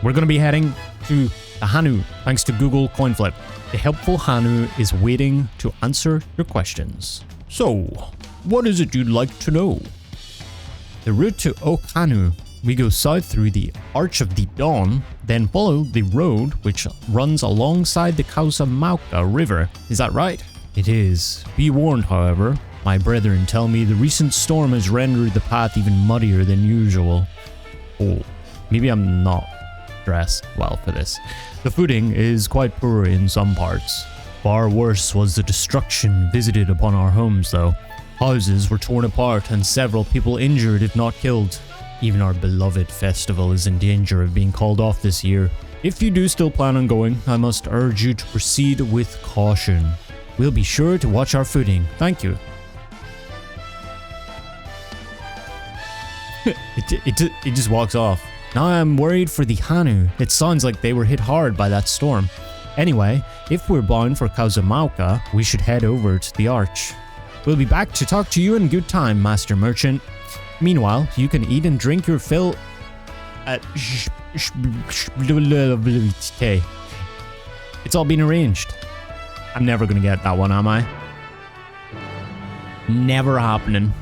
we're going to be heading to the Hanu, thanks to Google Coin Flip. The helpful Hanu is waiting to answer your questions. So, what is it you'd like to know? The route to Wuk Hanu. We go south through the Arch of the Dawn, then follow the road which runs alongside the Kozama'uka River. Is that right? It is. Be warned, however. My brethren tell me the recent storm has rendered the path even muddier than usual. Oh, maybe I'm not dressed well for this. The footing is quite poor in some parts. Far worse was the destruction visited upon our homes, though. Houses were torn apart and several people injured, if not killed. Even our beloved festival is in danger of being called off this year. If you do still plan on going, I must urge you to proceed with caution. We'll be sure to watch our footing. Thank you. It just walks off. Now I'm worried for the Hanu. It sounds like they were hit hard by that storm. Anyway, if we're bound for Kozama'uka, we should head over to the Arch. We'll be back to talk to you in good time, Master Merchant. Meanwhile, you can eat and drink your fill at okay. It's all been arranged. I'm never gonna get that one, am I? Never happening.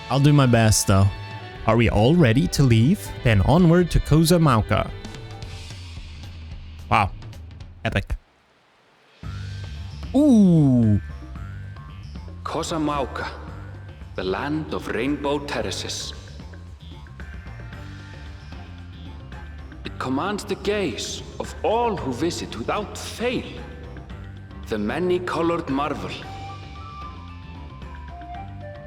I'll do my best, though. Are we all ready to leave? Then onward to Kozama'uka. Wow. Epic. Ooh. Kozama'uka, the land of rainbow terraces. It commands the gaze of all who visit without fail. The many-colored marvel.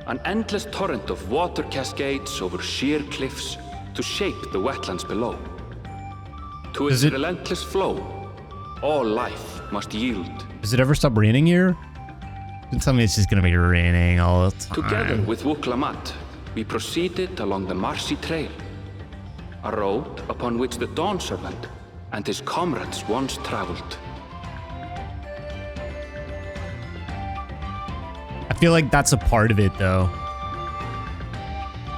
An endless torrent of water cascades over sheer cliffs to shape the wetlands below. To its relentless flow, all life must yield. Does it ever stop raining here? Don't tell me it's just gonna be raining all the time. Together with Wuk we proceeded along the marshy trail, a road upon which the Dawn Servant and his comrades once traveled. I feel like that's a part of it, though.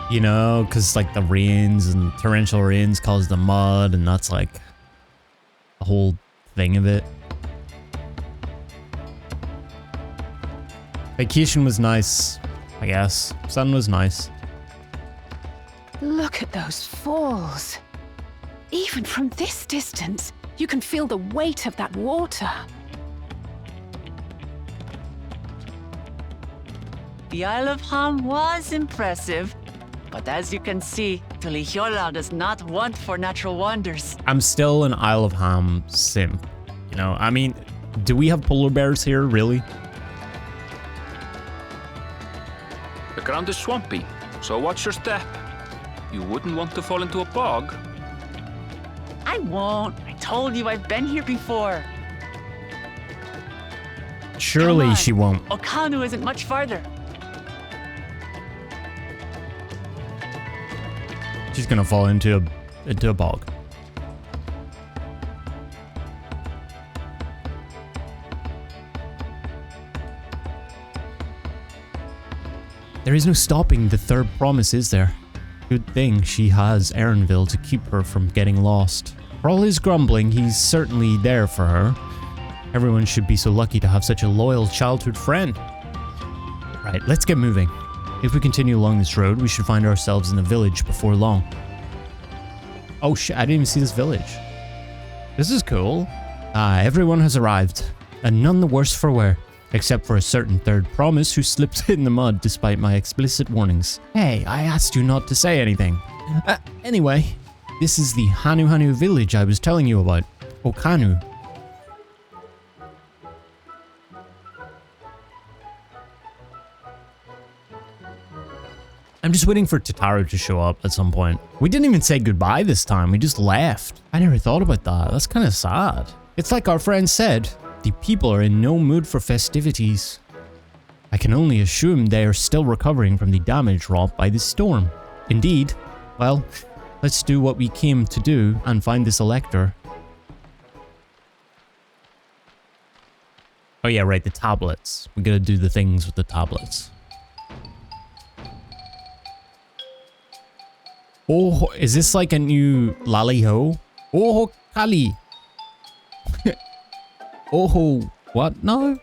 You know, because like the rains and torrential rains cause the mud, and that's like the whole thing of it. Vacation was nice, I guess. Sun was nice. Look at those falls. Even from this distance, you can feel the weight of that water. The Isle of Ham was impressive, but as you can see, Tuliyolal does not want for natural wonders. I'm still an Isle of Ham simp. You know, I mean, do we have polar bears here, really? The ground is swampy, so watch your step. You wouldn't want to fall into a bog. I won't. I told you I've been here before. Surely she won't. Wuk Hanu isn't much farther. She's gonna fall into a bog. There is no stopping the third promise, is there? Good thing she has Erinville to keep her from getting lost. For all his grumbling, he's certainly there for her. Everyone should be so lucky to have such a loyal childhood friend. Right, let's get moving. If we continue along this road, we should find ourselves in the village before long. Oh shit, I didn't even see this village. This is cool. Everyone has arrived, and none the worse for wear. Except for a certain third promise who slipped in the mud despite my explicit warnings. Hey, I asked you not to say anything. Anyway, this is the Hanu village I was telling you about. Wuk Hanu. I'm just waiting for Totaro to show up at some point. We didn't even say goodbye this time, we just left. I never thought about that, that's kind of sad. It's like our friend said, the people are in no mood for festivities. I can only assume they are still recovering from the damage wrought by this storm. Indeed. Well, let's do what we came to do and find this elector. Oh yeah, right, the tablets. We gotta do the things with the tablets. Oh, is this like a new Lally Ho? Oho Kali. Oho, what now?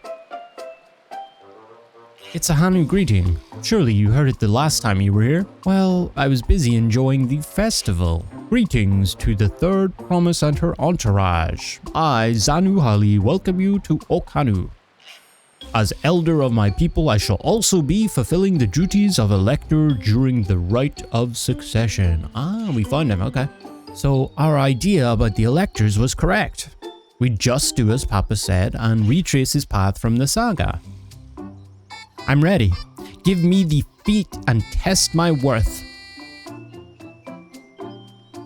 It's a Hanu greeting. Surely you heard it the last time you were here? Well, I was busy enjoying the festival. Greetings to the third promise and her entourage. I, Zanuhali, welcome you to Okhanu. As elder of my people, I shall also be fulfilling the duties of elector during the rite of succession. Ah, we found him, okay. So our idea about the electors was correct. We just do as Papa said and retrace his path from the saga. I'm ready. Give me the feat and test my worth.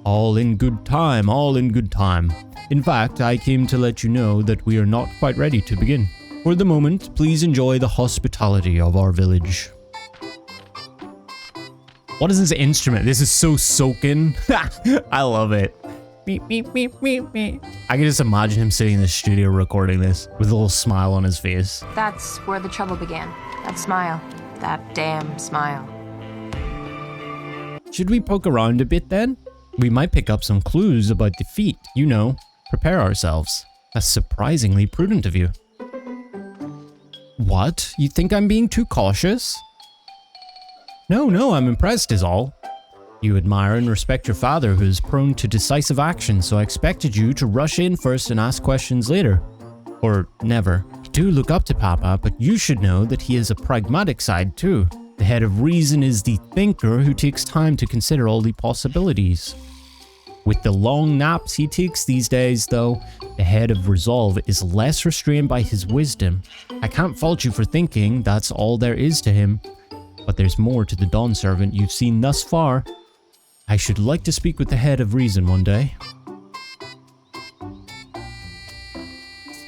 All in good time, all in good time. In fact, I came to let you know that we are not quite ready to begin. For the moment, please enjoy the hospitality of our village. What is this instrument? This is so soaking. I love it. Beep, beep, beep, beep, beep. I can just imagine him sitting in the studio recording this with a little smile on his face. That's where the trouble began. That smile. That damn smile. Should we poke around a bit then? We might pick up some clues about the feat, you know. Prepare ourselves. That's surprisingly prudent of you. What? You think I'm being too cautious? No, I'm impressed is all. You admire and respect your father who is prone to decisive action, so I expected you to rush in first and ask questions later. Or never. I do look up to Papa, but you should know that he has a pragmatic side too. The head of reason is the thinker who takes time to consider all the possibilities. With the long naps he takes these days, though, the head of resolve is less restrained by his wisdom. I can't fault you for thinking that's all there is to him. But there's more to the Dawn Servant you've seen thus far. I should like to speak with the head of reason one day.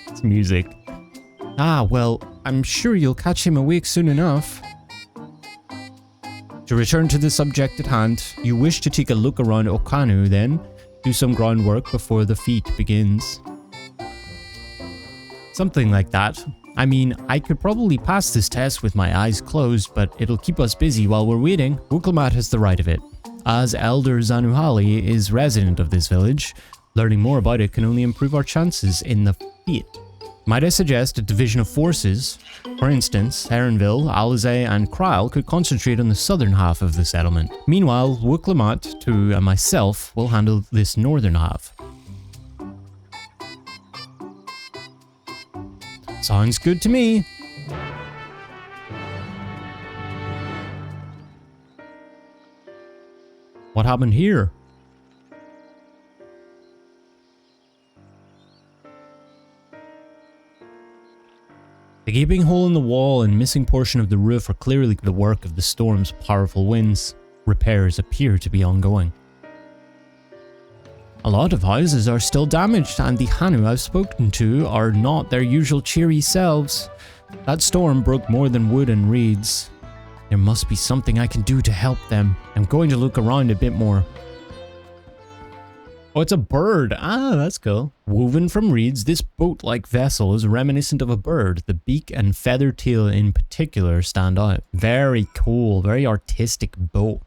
It's music. Ah, well, I'm sure you'll catch him awake soon enough. To return to the subject at hand, you wish to take a look around Okhanu, then do some groundwork before the feat begins. Something like that. I mean, I could probably pass this test with my eyes closed, but it'll keep us busy while we're waiting. Wuk has the right of it. As Elder Zanuhali is resident of this village, learning more about it can only improve our chances in the feat. Might I suggest a division of forces? For instance, Heronville, Alizé, and Krile could concentrate on the southern half of the settlement. Meanwhile, Wuk and myself will handle this northern half. Sounds good to me. What happened here? The gaping hole in the wall and missing portion of the roof are clearly the work of the storm's powerful winds. Repairs appear to be ongoing. A lot of houses are still damaged, and the Hanu I've spoken to are not their usual cheery selves. That storm broke more than wood and reeds. There must be something I can do to help them. I'm going to look around a bit more. Oh, it's a bird. Ah, that's cool. Woven from reeds, this boat-like vessel is reminiscent of a bird. The beak and feather tail in particular stand out. Very cool, very artistic boat.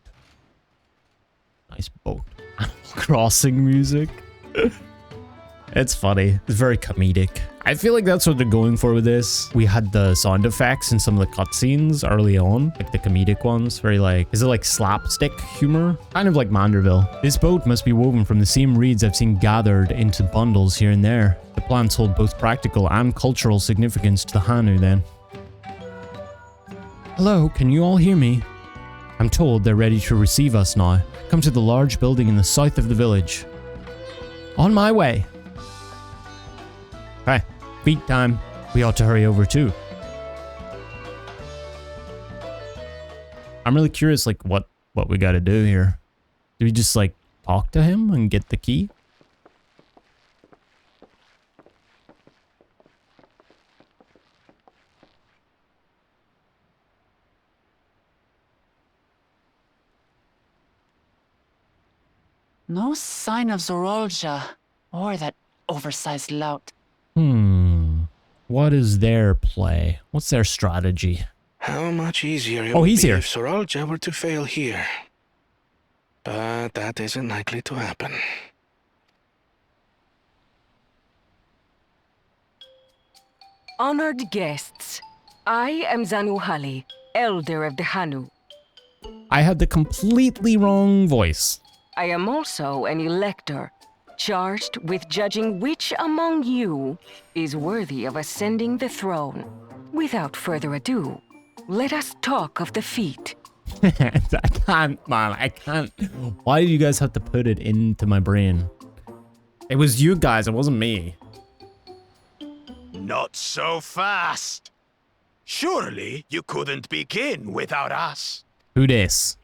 Nice boat. Crossing music. It's funny. It's very comedic. I feel like that's what they're going for with this. We had the sound effects in some of the cutscenes early on, like the comedic ones. Very like, is it like slapstick humor? Kind of like Manderville. This boat must be woven from the same reeds I've seen gathered into bundles here and there. The plants hold both practical and cultural significance to the Hanu then. Hello, can you all hear me? I'm told they're ready to receive us now. Come to the large building in the south of the village. On my way. Hey, feat time. We ought to hurry over too. I'm really curious, like, what we gotta do here. Do we just, like, talk to him and get the key? No sign of Zorolja or that oversized lout. What is their play? What's their strategy? How much easier it Oh, would he's be here. if Sorolja were to fail here. But that isn't likely to happen. Honored guests, I am Zanuhali, Elder of the Hanu. I had the completely wrong voice. I am also an elector, charged with judging which among you is worthy of ascending the throne. Without further ado, let us talk of the feat. I can't, man. I can't. Why do you guys have to put it into my brain? It was you guys. It wasn't me. Not so fast. Surely you couldn't begin without us. Who this?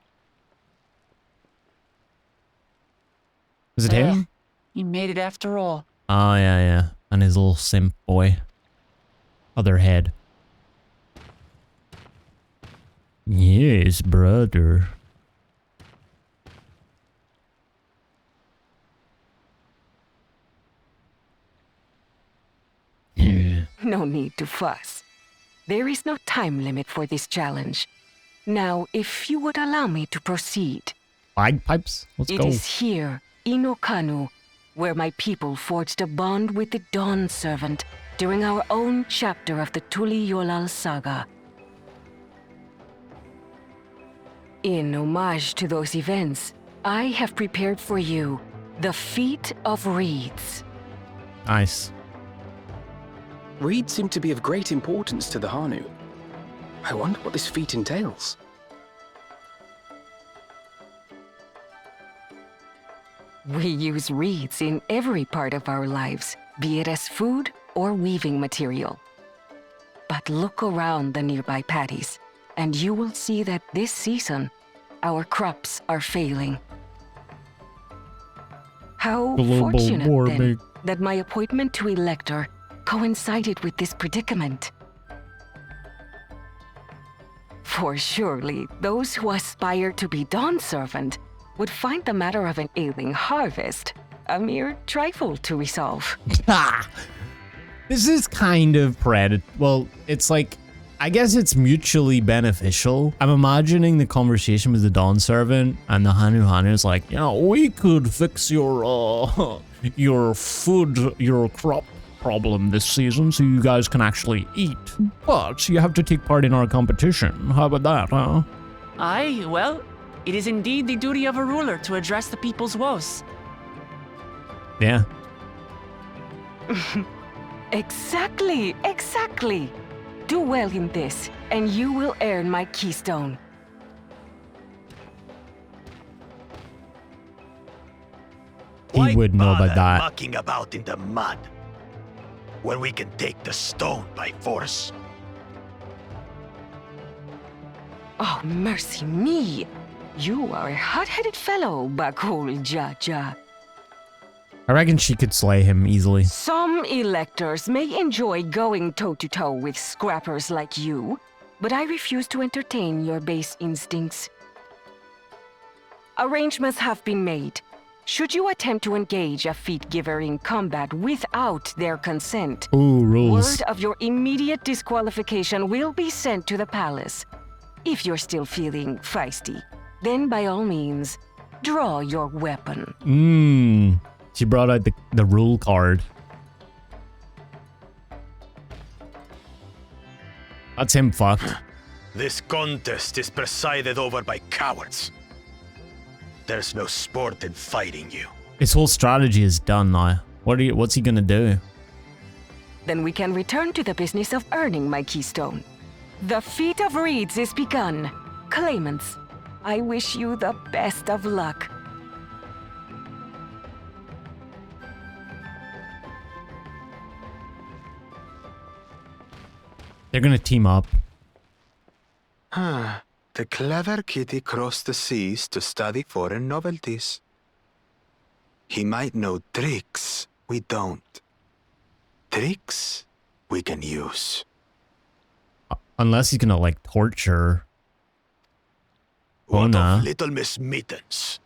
Was it him? You made it after all. Oh, yeah, yeah. And his little simp boy. Other head. Yes, brother. No need to fuss. There is no time limit for this challenge. Now, if you would allow me to proceed. Bagpipes? Let's go. It is here, in Okanu, where my people forged a bond with the Dawn Servant during our own chapter of the Tuliyolal saga. In homage to those events, I have prepared for you the Feat of Reeds. Nice. Reeds seem to be of great importance to the Hanu. I wonder what this feat entails. We use reeds in every part of our lives, be it as food or weaving material. But look around the nearby paddies, and you will see that this season, our crops are failing. How Global fortunate, warming. then, that my appointment to Elector coincided with this predicament. For surely, those who aspire to be Dawn Servant would find the matter of an ailing harvest a mere trifle to resolve. This is kind of well, it's like, I guess it's mutually beneficial. I'm imagining the conversation with the Dawn Servant and the Hanu is like, you know, we could fix your food, your crop problem this season so you guys can actually eat. But you have to take part in our competition. How about that, huh? Aye, well, it is indeed the duty of a ruler to address the people's woes. Yeah. Exactly, exactly. Do well in this, and you will earn my keystone. He would know about that. Mucking about in the mud when we can take the stone by force. Oh, mercy me. You are a hot-headed fellow, Bakool Ja Ja. I reckon she could slay him easily. Some electors may enjoy going toe-to-toe with scrappers like you, but I refuse to entertain your base instincts. Arrangements have been made. Should you attempt to engage a feat giver in combat without their consent, Ooh, rules. word of your immediate disqualification will be sent to the palace. If you're still feeling feisty, then by all means, draw your weapon. She brought out the rule card. That's him fucked. This contest is presided over by cowards. There's no sport in fighting you. His whole strategy is done now. What's he gonna do? Then we can return to the business of earning my keystone. The Feat of Reeds is begun. Claimants, I wish you the best of luck. They're gonna team up. The clever kitty crossed the seas to study foreign novelties. He might know tricks we don't. Tricks we can use. Unless he's gonna, like, torture. What nah. of Little Miss Mittens?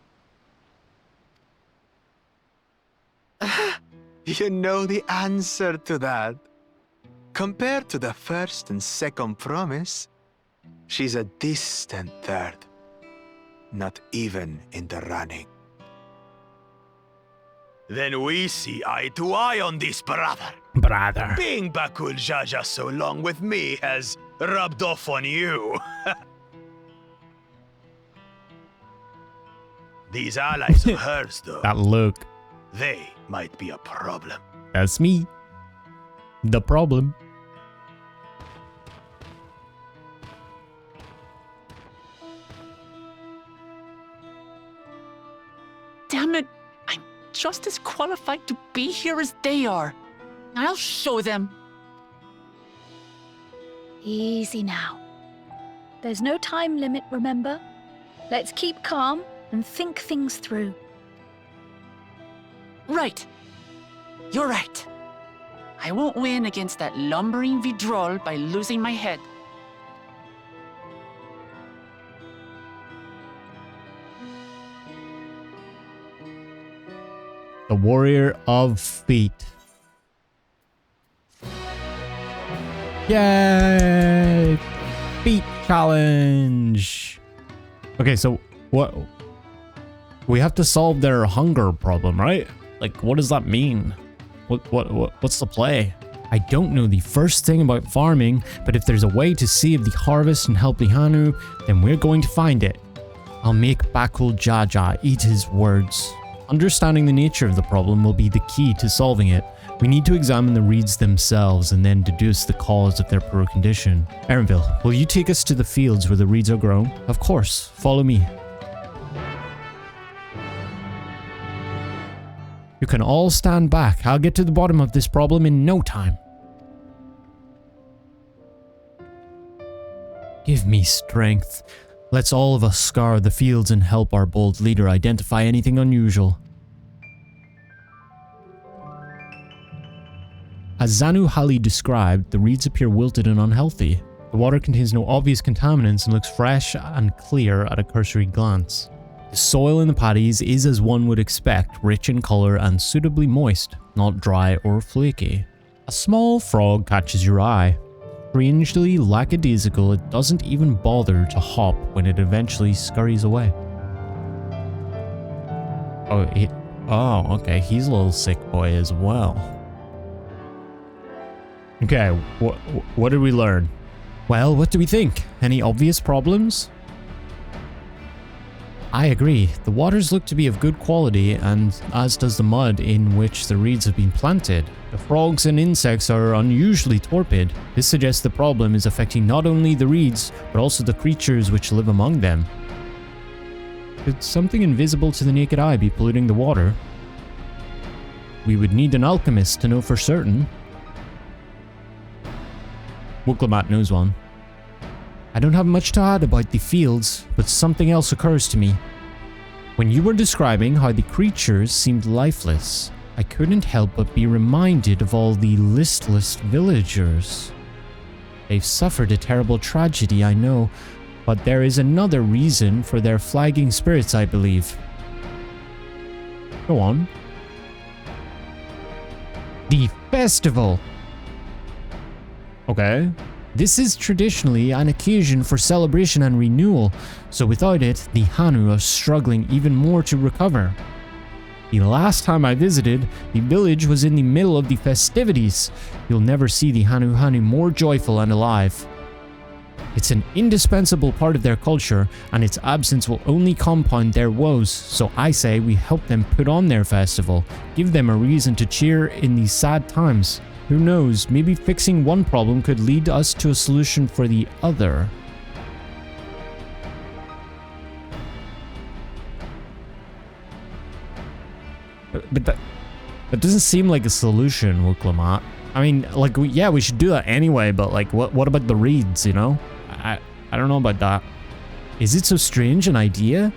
You know the answer to that. Compared to the first and second promise, she's a distant third. Not even in the running. Then we see eye to eye on this, brother. Brother. Being Bakool Ja Ja so long with me has rubbed off on you. These allies of hers, though, That look. they might be a problem. That's me. The problem. Damn it! I'm just as qualified to be here as they are. I'll show them. Easy now. There's no time limit, remember? Let's keep calm and think things through. Right. You're right. I won't win against that lumbering Vidrol by losing my head. The Warrior of Feet. Yay! Feet challenge. Okay, so what? We have to solve their hunger problem, right? Like, what does that mean? What's the play? I don't know the first thing about farming, but if there's a way to save the harvest and help the Hanu, then we're going to find it. I'll make Bakool Ja Ja eat his words. Understanding the nature of the problem will be the key to solving it. We need to examine the reeds themselves and then deduce the cause of their poor condition. Erenville, will you take us to the fields where the reeds are grown? Of course, follow me. You can all stand back. I'll get to the bottom of this problem in no time. Give me strength. Let's all of us scour the fields and help our bold leader identify anything unusual. As Zanu Hali described, the reeds appear wilted and unhealthy. The water contains no obvious contaminants and looks fresh and clear at a cursory glance. The soil in the paddies is, as one would expect, rich in color and suitably moist, not dry or flaky. A small frog catches your eye. Strangely lackadaisical, it doesn't even bother to hop when it eventually scurries away. Oh, okay, he's a little sick boy as well. Okay, what did we learn? Well, what do we think? Any obvious problems? I agree. The waters look to be of good quality, and as does the mud in which the reeds have been planted. The frogs and insects are unusually torpid. This suggests the problem is affecting not only the reeds, but also the creatures which live among them. Could something invisible to the naked eye be polluting the water? We would need an alchemist to know for certain. Wuk knows one. I don't have much to add about the fields, but something else occurs to me. When you were describing how the creatures seemed lifeless, I couldn't help but be reminded of all the listless villagers. They've suffered a terrible tragedy, I know, but there is another reason for their flagging spirits, I believe. Go on. The festival! Okay. This is traditionally an occasion for celebration and renewal, so without it, the Hanu are struggling even more to recover. The last time I visited, the village was in the middle of the festivities. You'll never see the Hanu more joyful and alive. It's an indispensable part of their culture, and its absence will only compound their woes, so I say we help them put on their festival, give them a reason to cheer in these sad times. Who knows, maybe fixing one problem could lead us to a solution for the other. But that doesn't seem like a solution, Wuk. I mean, like, yeah, we should do that anyway, but like, what about the reeds, you know? I don't know about that. Is it so strange an idea?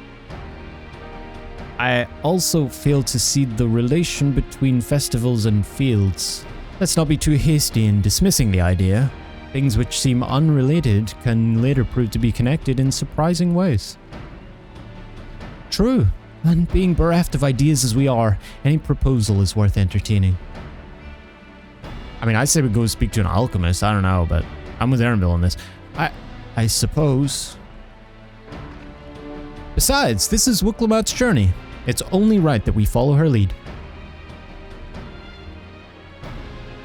I also fail to see the relation between festivals and fields. Let's not be too hasty in dismissing the idea. Things which seem unrelated can later prove to be connected in surprising ways. True, and being bereft of ideas as we are, any proposal is worth entertaining. I mean, I say we go speak to an alchemist, I don't know, but I'm with Erenville on this. I suppose. Besides, this is Wuk journey. It's only right that we follow her lead.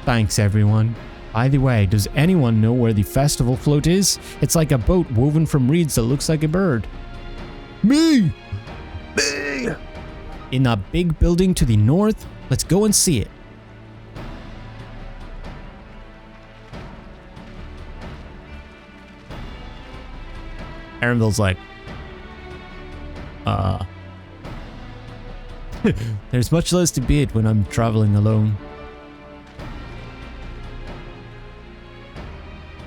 Thanks, everyone. By the way, does anyone know where the festival float is? It's like a boat woven from reeds that looks like a bird. Me! Me! In that big building to the north, let's go and see it. Arenville's like, there's much less debate when I'm traveling alone.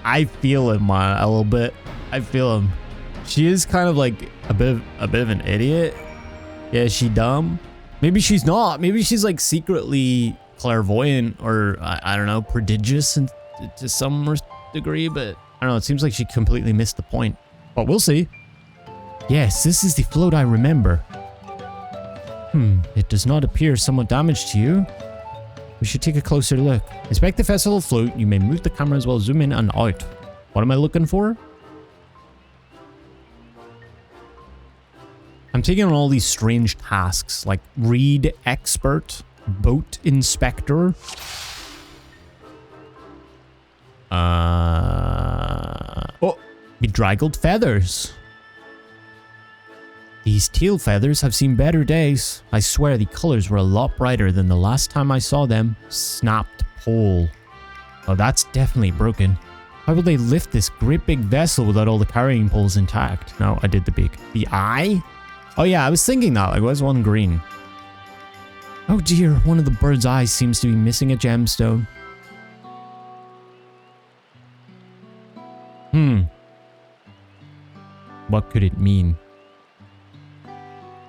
I feel him a little bit. I feel him. She is kind of like a bit of an idiot. Yeah, is she dumb? Maybe she's not. Maybe she's like secretly clairvoyant or I don't know, prodigious to some degree, but I don't know. It seems like she completely missed the point. But we'll see. Yes, this is the float I remember. It does not appear somewhat damaged to you. We should take a closer look. Inspect the festival float. You may move the camera as well, zoom in and out. What am I looking for? I'm taking on all these strange tasks, like reed expert, boat inspector. Oh, bedraggled feathers. These teal feathers have seen better days. I swear the colors were a lot brighter than the last time I saw them. Snapped pole. Oh, that's definitely broken. How will they lift this great big vessel without all the carrying poles intact? No, I did the beak. The eye? Oh yeah, I was thinking that. Like, where's one green? Oh dear, one of the bird's eyes seems to be missing a gemstone. What could it mean?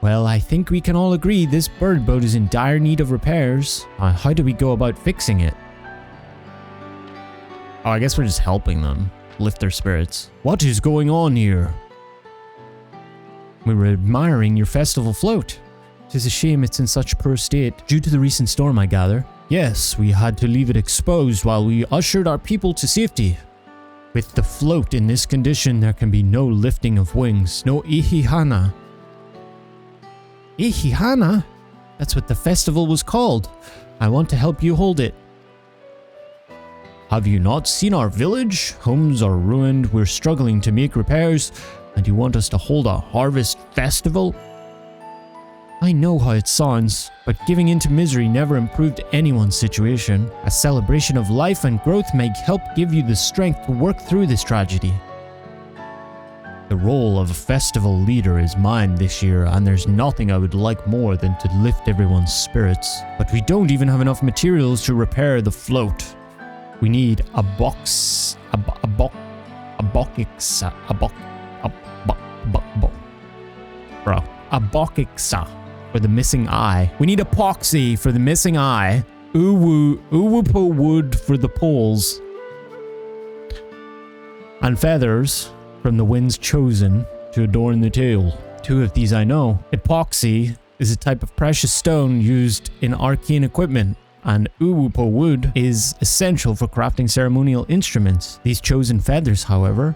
Well, I think we can all agree this bird boat is in dire need of repairs. How do we go about fixing it? Oh, I guess we're just helping them lift their spirits. What is going on here? We were admiring your festival float. It is a shame it's in such poor state, due to the recent storm, I gather. Yes, we had to leave it exposed while we ushered our people to safety. With the float in this condition, there can be no lifting of wings, no ihihana. Ihihana? That's what the festival was called. I want to help you hold it. Have you not seen our village? Homes are ruined, we're struggling to make repairs, and you want us to hold a harvest festival? I know how it sounds, but giving in to misery never improved anyone's situation. A celebration of life and growth may help give you the strength to work through this tragedy. The role of a festival leader is mine this year, and there's nothing I would like more than to lift everyone's spirits. But we don't even have enough materials to repair the float. We need a box, bokixa for the missing eye. We need epoxy for the missing eye. Uwupo wood for the poles. And feathers from the winds chosen to adorn the tail. 2 of these I know. Epoxy is a type of precious stone used in arcane equipment, and uwupo wood is essential for crafting ceremonial instruments. These chosen feathers, however,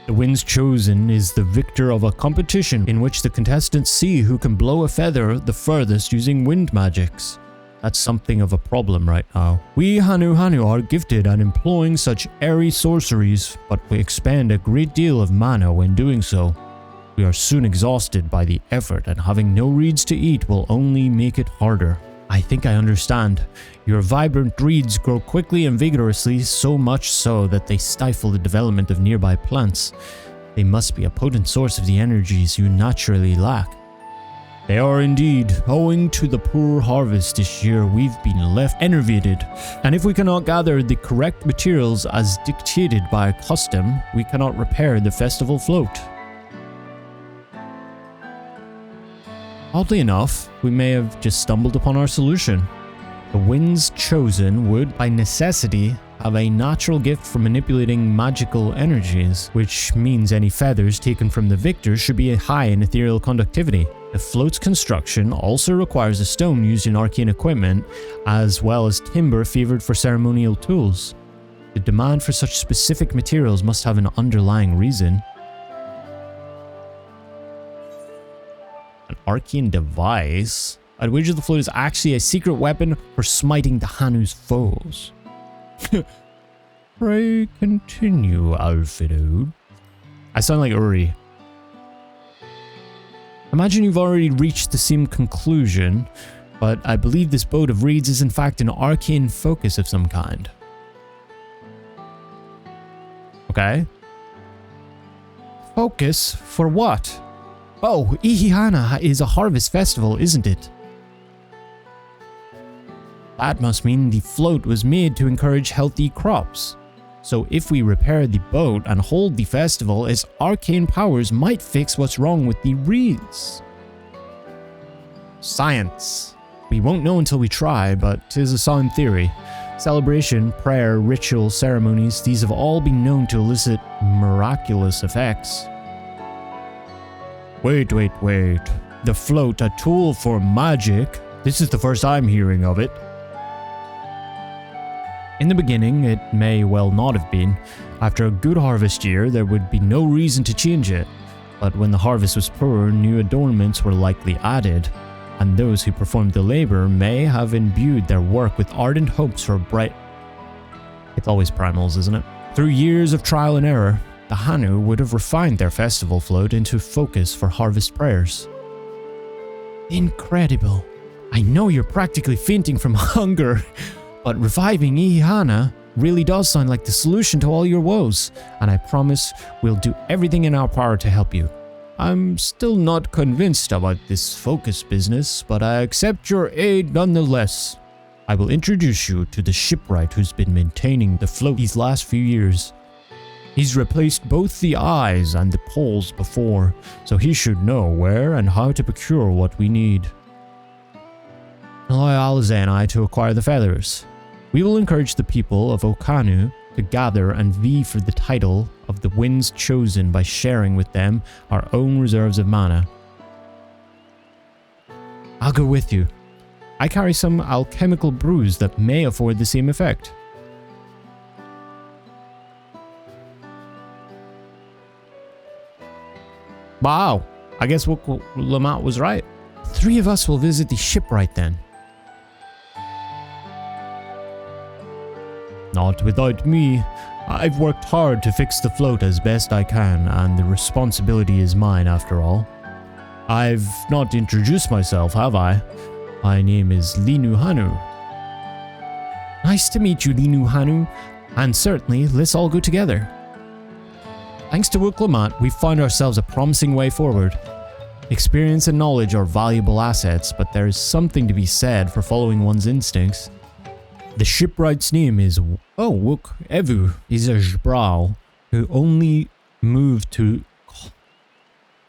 the winds chosen is the victor of a competition in which the contestants see who can blow a feather the furthest using wind magics. That's something of a problem right now. We Hanu are gifted at employing such airy sorceries, but we expend a great deal of mana when doing so. We are soon exhausted by the effort, and having no reeds to eat will only make it harder. I think I understand. Your vibrant reeds grow quickly and vigorously, so much so that they stifle the development of nearby plants. They must be a potent source of the energies you naturally lack. They are indeed. Owing to the poor harvest this year, we've been left enervated. And if we cannot gather the correct materials as dictated by custom, we cannot repair the festival float. Oddly enough, we may have just stumbled upon our solution. The winds chosen would, by necessity, have a natural gift for manipulating magical energies, which means any feathers taken from the victors should be high in ethereal conductivity. The float's construction also requires a stone used in arcane equipment, as well as timber favored for ceremonial tools. The demand for such specific materials must have an underlying reason. An arcane device? I'd wager the float is actually a secret weapon for smiting the Hanu's foes. Pray continue, Alfredo. I sound like Uri. Imagine you've already reached the same conclusion, but I believe this boat of reeds is in fact an arcane focus of some kind. Okay. Focus for what? Oh, Ihihana is a harvest festival, isn't it? That must mean the float was made to encourage healthy crops. So if we repair the boat and hold the festival, its arcane powers might fix what's wrong with the reeds. Science. We won't know until we try, but 'tis a sound theory. Celebration, prayer, ritual, ceremonies, these have all been known to elicit miraculous effects. Wait. The float, a tool for magic? This is the first I'm hearing of it. In the beginning, it may well not have been. After a good harvest year, there would be no reason to change it. But when the harvest was poor, new adornments were likely added, and those who performed the labor may have imbued their work with ardent hopes for a bright... It's always primals, isn't it? Through years of trial and error, the Hanu would have refined their festival float into focus for harvest prayers. Incredible. I know you're practically fainting from hunger, but reviving Ihihana really does sound like the solution to all your woes, and I promise we'll do everything in our power to help you. I'm still not convinced about this focus business, but I accept your aid nonetheless. I will introduce you to the shipwright who's been maintaining the float these last few years. He's replaced both the eyes and the poles before, so he should know where and how to procure what we need. Allow Alize and I to acquire the feathers. We will encourage the people of Okanu to gather and vie for the title of the winds chosen by sharing with them our own reserves of mana. I'll go with you. I carry some alchemical brews that may afford the same effect. Wow, I guess Wuk Lamont was right. 3 of us will visit the shipwright then. Not without me. I've worked hard to fix the float as best I can, and the responsibility is mine after all. I've not introduced myself, have I? My name is Linu Hanu. Nice to meet you, Linu Hanu, and certainly let's all go together. Thanks to Wuk Lamont, we've found ourselves a promising way forward. Experience and knowledge are valuable assets, but there is something to be said for following one's instincts. The shipwright's name is Wuk Evu. He's a Jbrao who only moved to...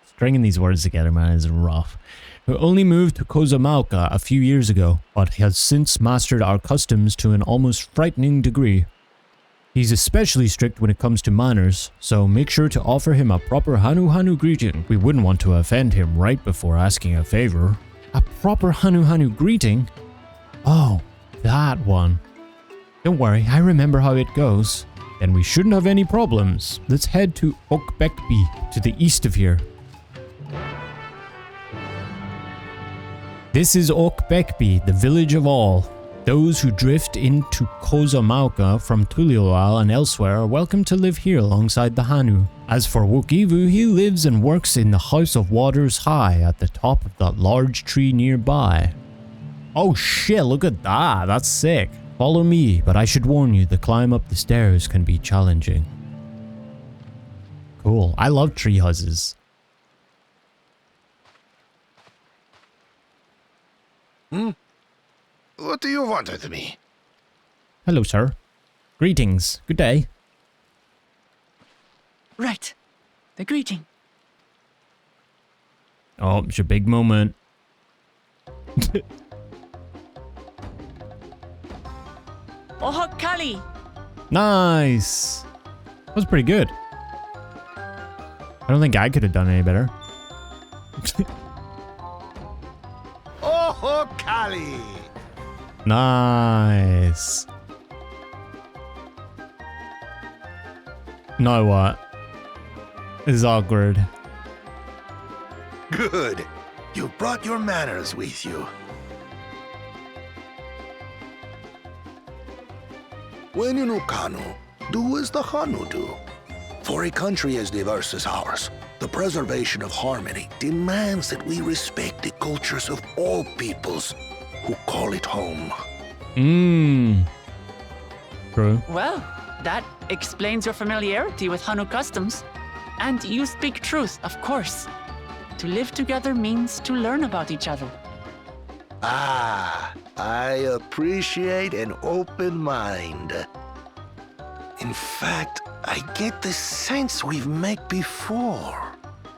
Stringing these words together, man, is rough. Who only moved to Kozama'uka a few years ago, but has since mastered our customs to an almost frightening degree. He's especially strict when it comes to manners, so make sure to offer him a proper Hanu greeting. We wouldn't want to offend him right before asking a favor. A proper Hanu greeting? Oh, that one. Don't worry, I remember how it goes. Then we shouldn't have any problems. Let's head to Okbekbi, to the east of here. This is Okbekbi, the village of all. Those who drift into Kozama'uka from Tuliyolal and elsewhere are welcome to live here alongside the Hanu. As for Wuk Evu, he lives and works in the House of Waters High at the top of that large tree nearby. Oh shit, look at that, that's sick. Follow me, but I should warn you, the climb up the stairs can be challenging. Cool, I love tree houses. What do you want with me? Hello, sir. Greetings. Good day. Right. The greeting. Oh, it's your big moment. Ohokali! Nice. That was pretty good. I don't think I could have done any better. Ohokali! Nice. Now what? This is awkward. Good. You brought your manners with you. when in Ukanu, do as the Hanu do. For a country as diverse as ours, the preservation of harmony demands that we respect the cultures of all peoples who call it home. True. Well, that explains your familiarity with Hanu customs. And you speak truth, of course. To live together means to learn about each other. Ah, I appreciate an open mind. In fact, I get the sense we've met before.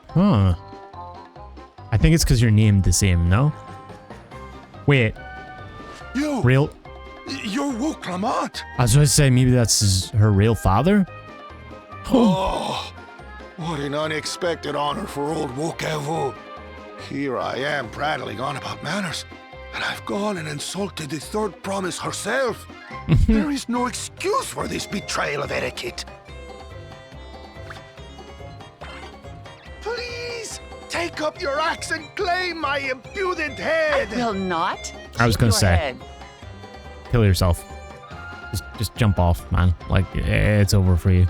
Huh. I think it's because you're named the same, no? Wait. You! Real? You're Wuk Lamat! I was going to say maybe that's her real father? Oh, what an unexpected honor for old Wuk Evu. Here I am prattling on about manners, and I've gone and insulted the third promise herself. There is no excuse for this betrayal of etiquette. Please, take up your axe and claim my impudent head. I will not. I was going to Your say, head. kill yourself. Just jump off, man. Like, it's over for you.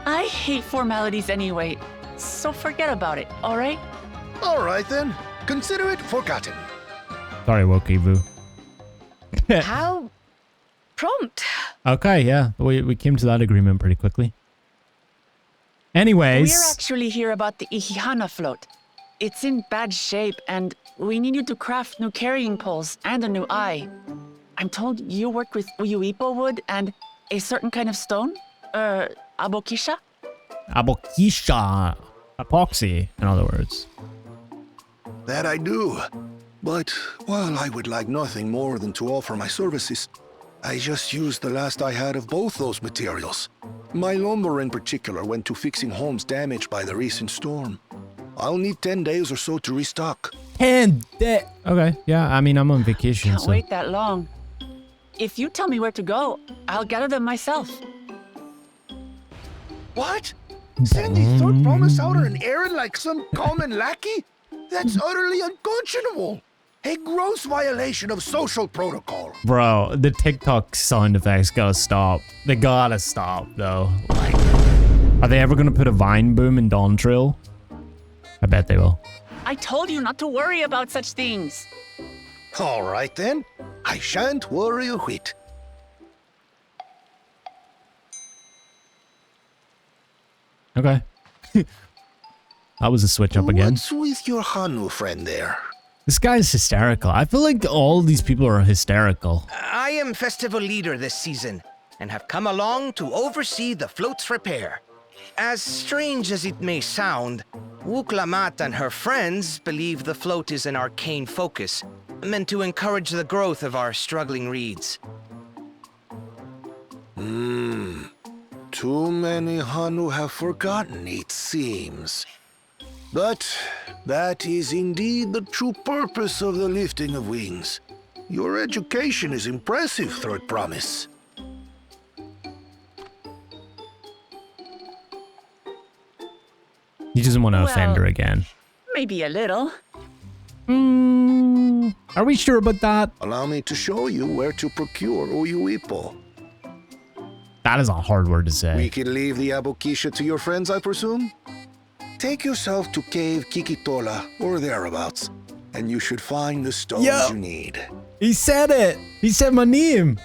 I hate formalities anyway, so forget about it, all right? All right then, consider it forgotten. Sorry, Wuk Evu. How prompt. Okay, yeah. We came to that agreement pretty quickly. Anyways. We're actually here about the Ihihana float. It's in bad shape, and we need you to craft new carrying poles and a new eye. I'm told you work with Uyuipo wood and a certain kind of stone? Abokisha? Abokisha. Epoxy, in other words. That I do. But while I would like nothing more than to offer my services, I just used the last I had of both those materials. My lumber in particular went to fixing homes damaged by the recent storm. I'll need 10 days or so to restock. 10 days? Okay, yeah, I mean, I'm on vacation, Can't so... wait that long. If you tell me where to go, I'll gather them myself. What? Send the third promise out on an errand like some common lackey? That's utterly unconscionable. A gross violation of social protocol. Bro, the TikTok sound effects gotta stop. They gotta stop, though. Like, are they ever gonna put a Vine boom in Dawntrail? I bet they will. I told you not to worry about such things. All right then. I shan't worry a whit. Okay. That was a switch up again. What's with your Hanu friend there? This guy's hysterical. I feel like all these people are hysterical. I am festival leader this season, and have come along to oversee the float's repair. As strange as it may sound, Wuk Lamat and her friends believe the float is an arcane focus, meant to encourage the growth of our struggling reeds. Too many Hanu have forgotten, it seems. But that is indeed the true purpose of the lifting of wings. Your education is impressive, Third Promise. He doesn't want to offend her again. Maybe a little. Are we sure about that? Allow me to show you where to procure Uyuipo. That is a hard word to say. We can leave the Abokisha to your friends, I presume? Take yourself to Cave Kikitola, or thereabouts, and you should find the stones you need. He said it! He said my name!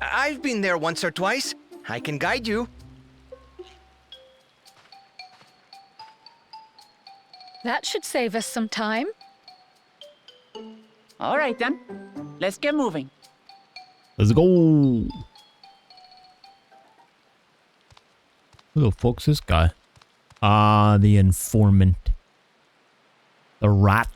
I've been there once or twice. I can guide you. That should save us some time. All right then. Let's get moving. Let's go! Who the fuck's this guy? Ah, the informant. The rat.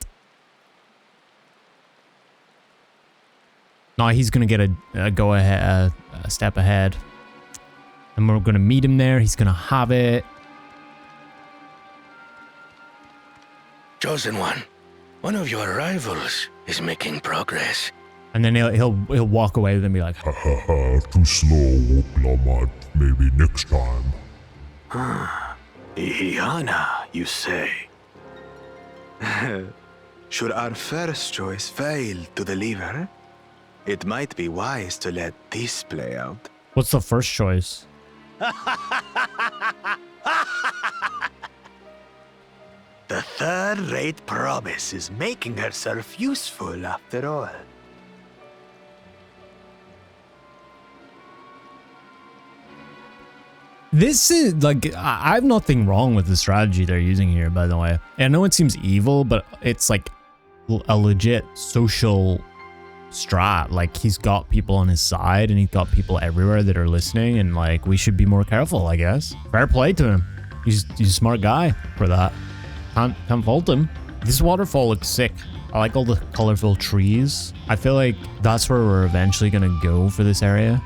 No, he's gonna get a go ahead, a step ahead. And we're gonna meet him there. He's gonna have it. Chosen One, one of your rivals is making progress. And then he'll walk away with him and be like, Ha ha ha, too slow, Wuk Lamat. Maybe next time. Ihihana, you say? Should our first choice fail to deliver, it might be wise to let this play out. What's the first choice? The third-rate promise is making herself useful after all. This is, like, I have nothing wrong with the strategy they're using here, by the way. I know it seems evil, but it's like a legit social strat. Like, he's got people on his side and he's got people everywhere that are listening, and like, we should be more careful, I guess. Fair play to him. He's a smart guy for that. Can't fault him. This waterfall looks sick. I like all the colorful trees. I feel like that's where we're eventually gonna go for this area.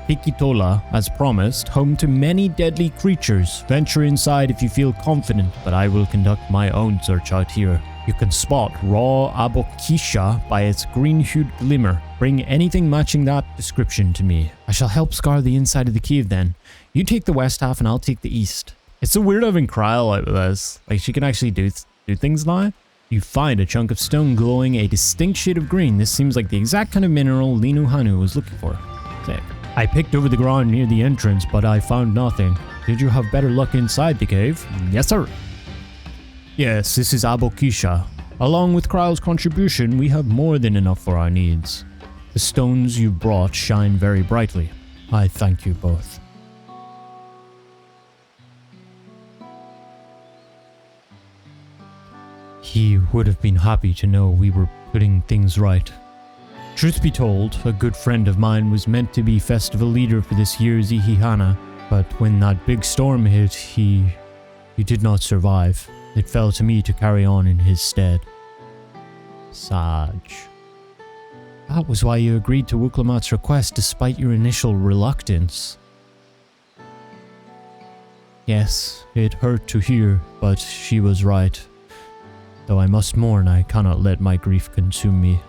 Pikitola, as promised, home to many deadly creatures. Venture inside if you feel confident, but I will conduct my own search out here. You can spot raw abokisha by its green-hued glimmer. Bring anything matching that description to me. I shall help scour the inside of the cave then. You take the west half and I'll take the east. It's so weird having Kryl out with us. Like, she can actually do things now. You find a chunk of stone glowing a distinct shade of green. This seems like the exact kind of mineral Linu Hanu was looking for. Sick. I picked over the ground near the entrance, but I found nothing. Did you have better luck inside the cave? Yes, sir. Yes, this is abokisha. Along with Kryl's contribution, we have more than enough for our needs. The stones you brought shine very brightly. I thank you both. He would have been happy to know we were putting things right. Truth be told, a good friend of mine was meant to be festival leader for this year's Ihihana, but when that big storm hit, he did not survive. It fell to me to carry on in his stead. Saj. That was why you agreed to Wuklamat's request despite your initial reluctance. Yes, it hurt to hear, but she was right. Though I must mourn, I cannot let my grief consume me.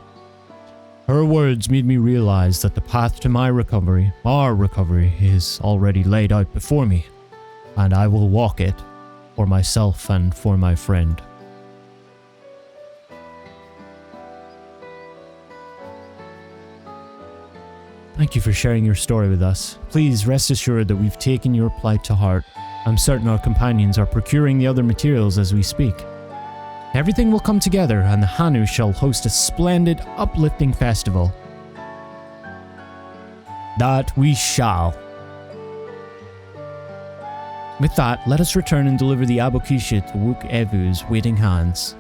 Her words made me realize that the path to my recovery, our recovery, is already laid out before me, and I will walk it, for myself and for my friend. Thank you for sharing your story with us. Please rest assured that we've taken your plight to heart. I'm certain our companions are procuring the other materials as we speak. Everything will come together and the Hanu shall host a splendid, uplifting festival. That we shall. With that, let us return and deliver the abokisha to Wuk Evu's waiting hands.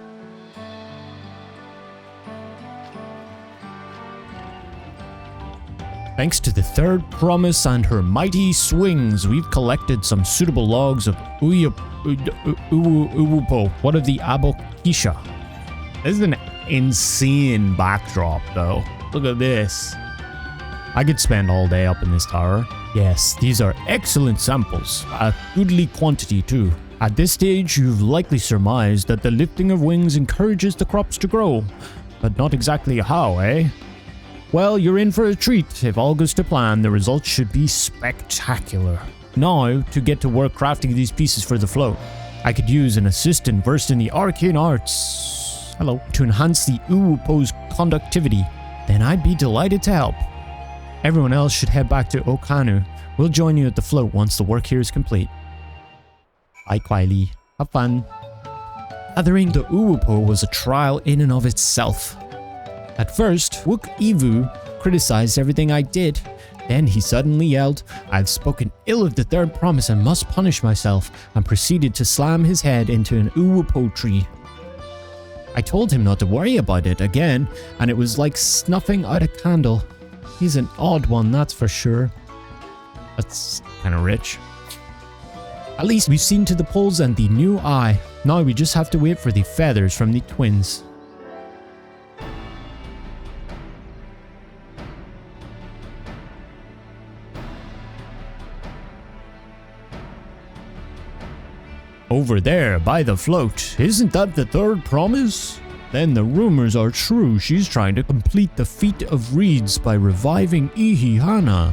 Thanks to the third promise and her mighty swings, we've collected some suitable logs of Uwupo, one of the abokisha. This is an insane backdrop, though. Look at this. I could spend all day up in this tower. Yes, these are excellent samples. A goodly quantity, too. At this stage, you've likely surmised that the lifting of wings encourages the crops to grow. But not exactly how, eh? Well, you're in for a treat. If all goes to plan, the results should be spectacular. Now, to get to work crafting these pieces for the float. I could use an assistant versed in the arcane arts. Hello. To enhance the Uwupo's conductivity. Then I'd be delighted to help. Everyone else should head back to Okanu. We'll join you at the float once the work here is complete. Bye, Kylie. Have fun. Gathering the Uwupo was a trial in and of itself. At first, Wuk Evu criticized everything I did. Then he suddenly yelled, "I've spoken ill of the third promise and must punish myself," and proceeded to slam his head into an Uwupo tree. I told him not to worry about it again, and it was like snuffing out a candle. He's an odd one, that's for sure. That's kind of rich. At least we've seen to the poles and the new eye. Now we just have to wait for the feathers from the twins. Over there, by the float. Isn't that the third promise? Then the rumors are true. She's trying to complete the feat of reeds by reviving Ihihana.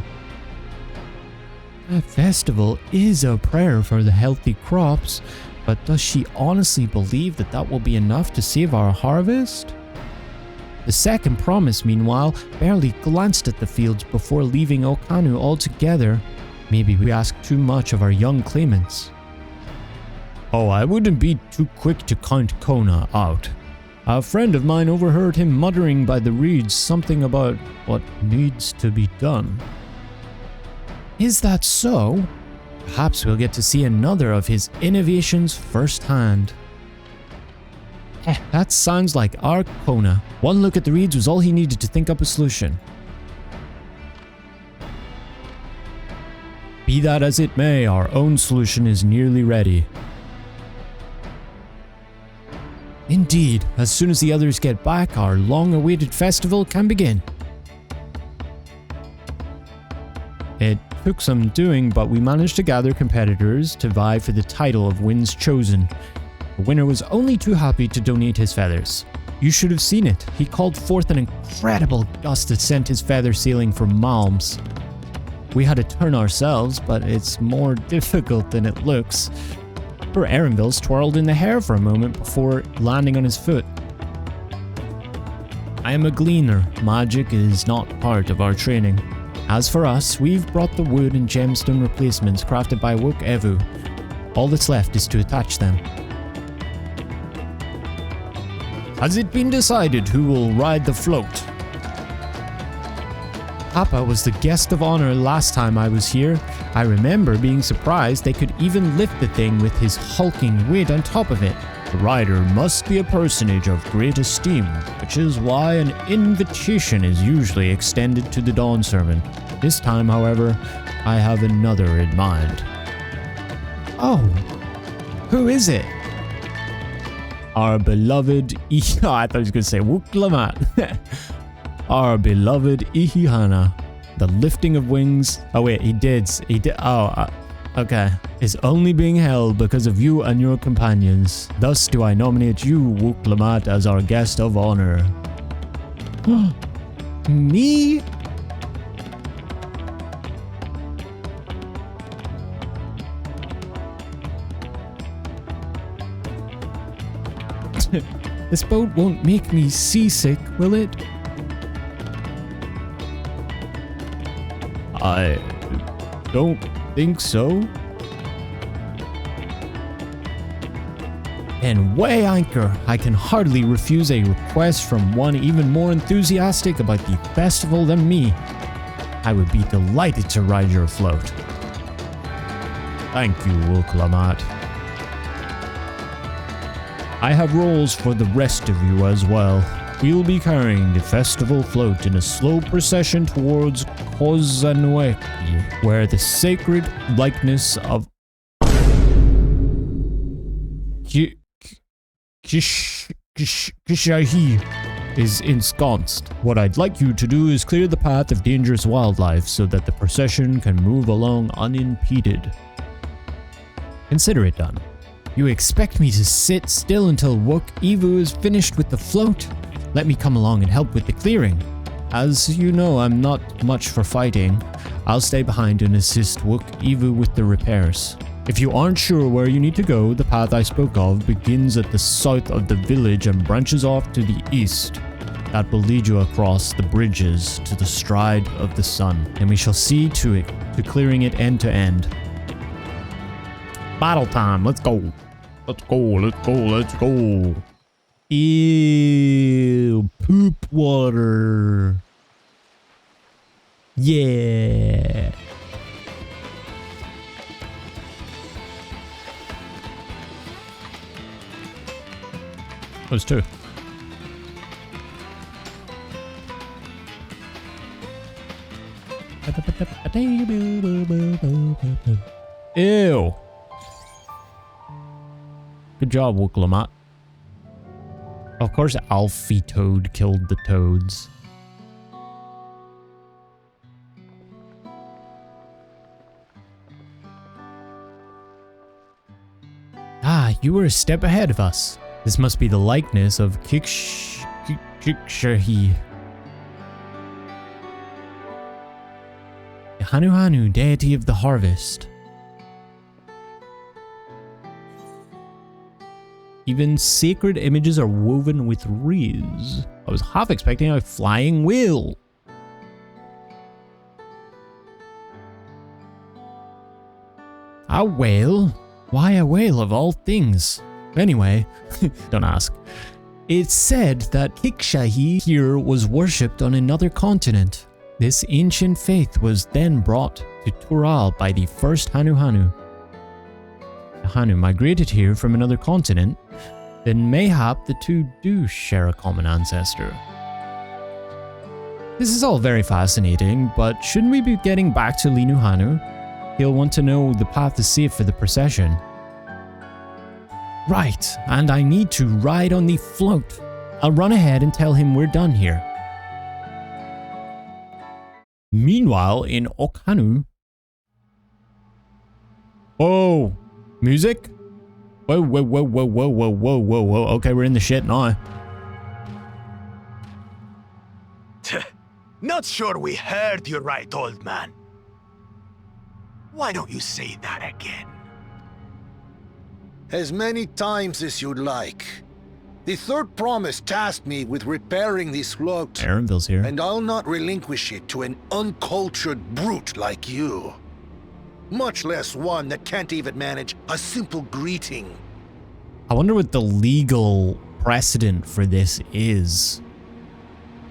That festival is a prayer for the healthy crops, But does she honestly believe that that will be enough to save our harvest? The second promise, meanwhile, barely glanced at the fields before leaving Okanu altogether. Maybe we ask too much of our young claimants. Oh, I wouldn't be too quick to count Kona out. A friend of mine overheard him muttering by the reeds something about what needs to be done. Is that so? Perhaps we'll get to see another of his innovations firsthand. That sounds like our Kona. One look at the reeds was all he needed to think up a solution. Be that as it may, our own solution is nearly ready. Indeed, as soon as the others get back, our long-awaited festival can begin. It took some doing, but we managed to gather competitors to vie for the title of Winds Chosen. The winner was only too happy to donate his feathers. You should have seen it. He called forth an incredible gust that sent his feather sailing for miles. We had a turn ourselves, but it's more difficult than it looks. Poor Erenville's twirled in the hair for a moment before landing on his foot. I am a gleaner. Magic is not part of our training. As for us, we've brought the wood and gemstone replacements crafted by Wuk Evu. All that's left is to attach them. Has it been decided who will ride the float? Papa was the guest of honor last time I was here. I remember being surprised they could even lift the thing with his hulking weight on top of it. The rider must be a personage of great esteem, which is why an invitation is usually extended to the Dawn Servant. This time, however, I have another in mind. Oh, who is it? Our beloved I thought he was going to say Wuk Lamat. Our beloved Ihihana. The lifting of wings. Oh wait, he did. Okay. Is only being held because of you and your companions. Thus do I nominate you, Wuk Lamat, as our guest of honor. Me? This boat won't make me seasick, will it? I don't think so. And weigh anchor, I can hardly refuse a request from one even more enthusiastic about the festival than me. I would be delighted to ride your float. Thank you, Wuk Lamat. I have roles for the rest of you as well. We'll be carrying the festival float in a slow procession towards Kozama'uka, where the sacred likeness of Kishahi is ensconced. What I'd like you to do is clear the path of dangerous wildlife so that the procession can move along unimpeded. Consider it done. You expect me to sit still until Wuk Evu is finished with the float? Let me come along and help with the clearing. As you know, I'm not much for fighting. I'll stay behind and assist Wuk Evu with the repairs. If you aren't sure where you need to go, the path I spoke of begins at the south of the village and branches off to the east. That will lead you across the bridges to the stride of the sun, and we shall see to clearing it end to end. Battle time, let's go. Let's go, let's go, let's go. Ew, poop water. Yeah. Those two. Ew. Good job, Wuk Lamat. Of course, Alfie Toad killed the toads. Ah, you were a step ahead of us. This must be the likeness of Kikshahi. Hanu, deity of the harvest. Even sacred images are woven with reeds. I was half expecting a flying whale. A whale? Why a whale of all things? Anyway, don't ask. It's said that Kikshahi here was worshipped on another continent. This ancient faith was then brought to Tuliyolal by the first Hanu. The Hanu migrated here from another continent, then mayhap the two do share a common ancestor. This is all very fascinating, but shouldn't we be getting back to Linu Hanu? He'll want to know the path is safe for the procession. Right, and I need to ride on the float. I'll run ahead and tell him we're done here. Meanwhile, in Okhanu... Oh, music? Whoa. Okay, we're in the shit now. Not sure we heard you right, old man. Why don't you say that again? As many times as you'd like. The third promise tasked me with repairing this float. Aaronville's here. And I'll not relinquish it to an uncultured brute like you. Much less one that can't even manage a simple greeting. I wonder what the legal precedent for this is.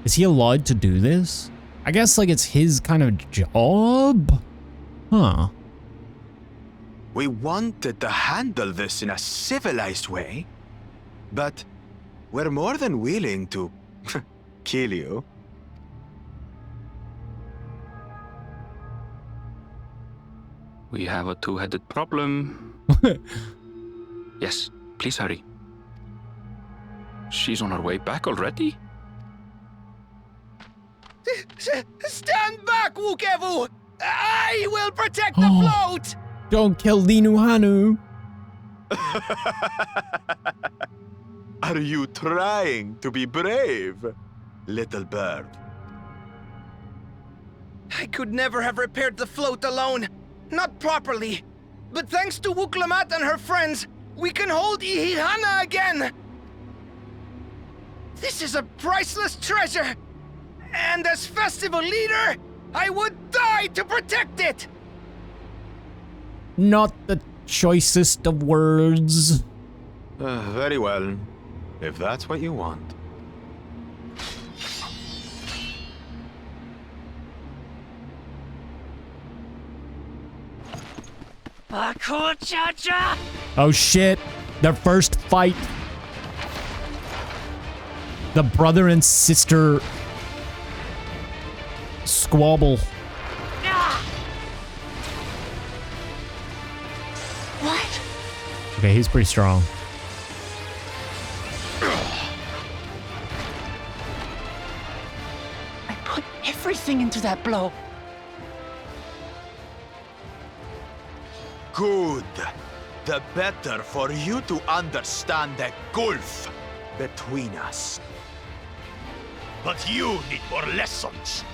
Is he allowed to do this? I guess like it's his kind of job? Huh. We wanted to handle this in a civilized way, but we're more than willing to kill you. We have a two-headed problem. Yes, please hurry. She's on her way back already? Stand back, Wuk Evu! I will protect the float! Don't kill Linu Hanu! Are you trying to be brave, little bird? I could never have repaired the float alone. Not properly. But thanks to Wuklamat and her friends, we can hold Ihihana again! This is a priceless treasure! And as festival leader, I would die to protect it! Not the choicest of words. Very well, if that's what you want. Bakool Ja Ja! Oh shit, their first fight. The brother and sister squabble. What? Okay, he's pretty strong. I put everything into that blow. Good. The better for you to understand the gulf between us. But you need more lessons.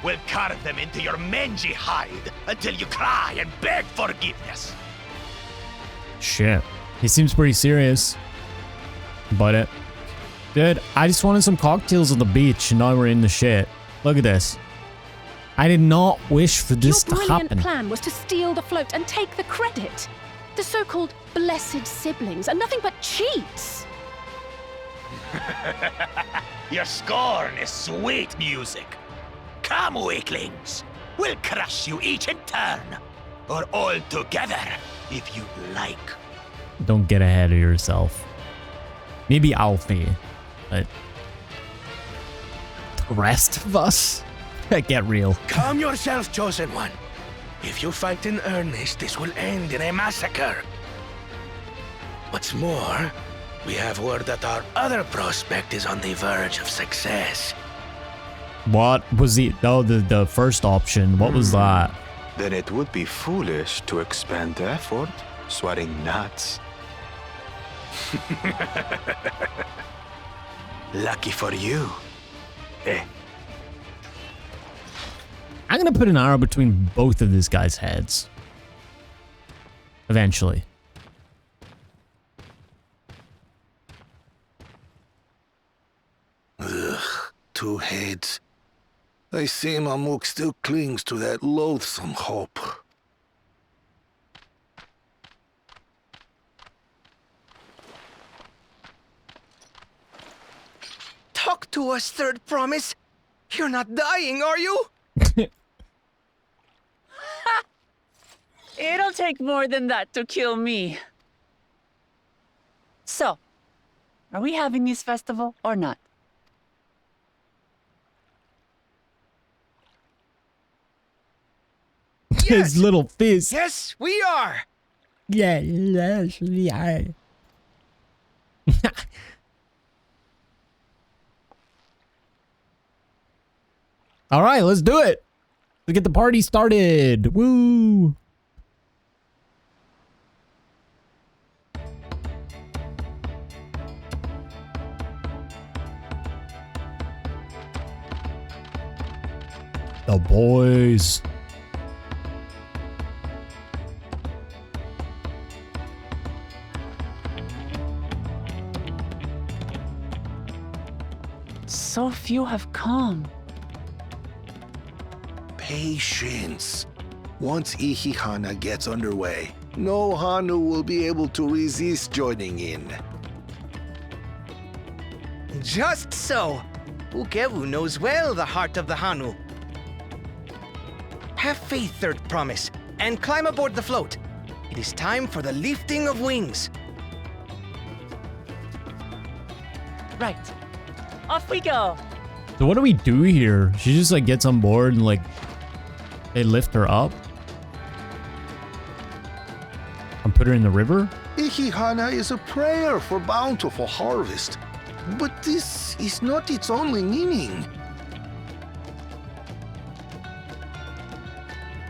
We'll carve them into your mangy hide until you cry and beg forgiveness. Shit. He seems pretty serious. But it... Dude, I just wanted some cocktails on the beach and now we're in the shit. Look at this. I did not wish for this to happen. Your brilliant plan was to steal the float and take the credit. The so-called blessed siblings are nothing but cheats. Your scorn is sweet music. Come, weaklings. We'll crush you each in turn. Or all together, if you'd like. Don't get ahead of yourself. Maybe Alfie, but... the rest of us? Get real. Calm yourself, Chosen One. If you fight in earnest, this will end in a massacre. What's more, we have word that our other prospect is on the verge of success. What was the... oh, the first option. What was that? Then it would be foolish to expend effort sweating nuts. Lucky for you. Eh? I'm gonna put an arrow between both of these guys' heads. Eventually. two heads. I see Mamuk still clings to that loathsome hope. Talk to us, Third Promise. You're not dying, are you? It'll take more than that to kill me. So, are we having this festival or not? His little fist. Yes, we are. Yeah, yes, yeah. All right, let's do it. Let's get the party started. Woo! The boys. So few have come. Patience. Once Ihihana gets underway, no Hanu will be able to resist joining in. Just so. Wuk Evu knows well the heart of the Hanu. Have faith, Third Promise, and climb aboard the float. It is time for the lifting of wings. Right. Off we go. So what do we do here? She just like gets on board and like they lift her up and put her in the river? Ihihana is a prayer for bountiful harvest. But this is not its only meaning.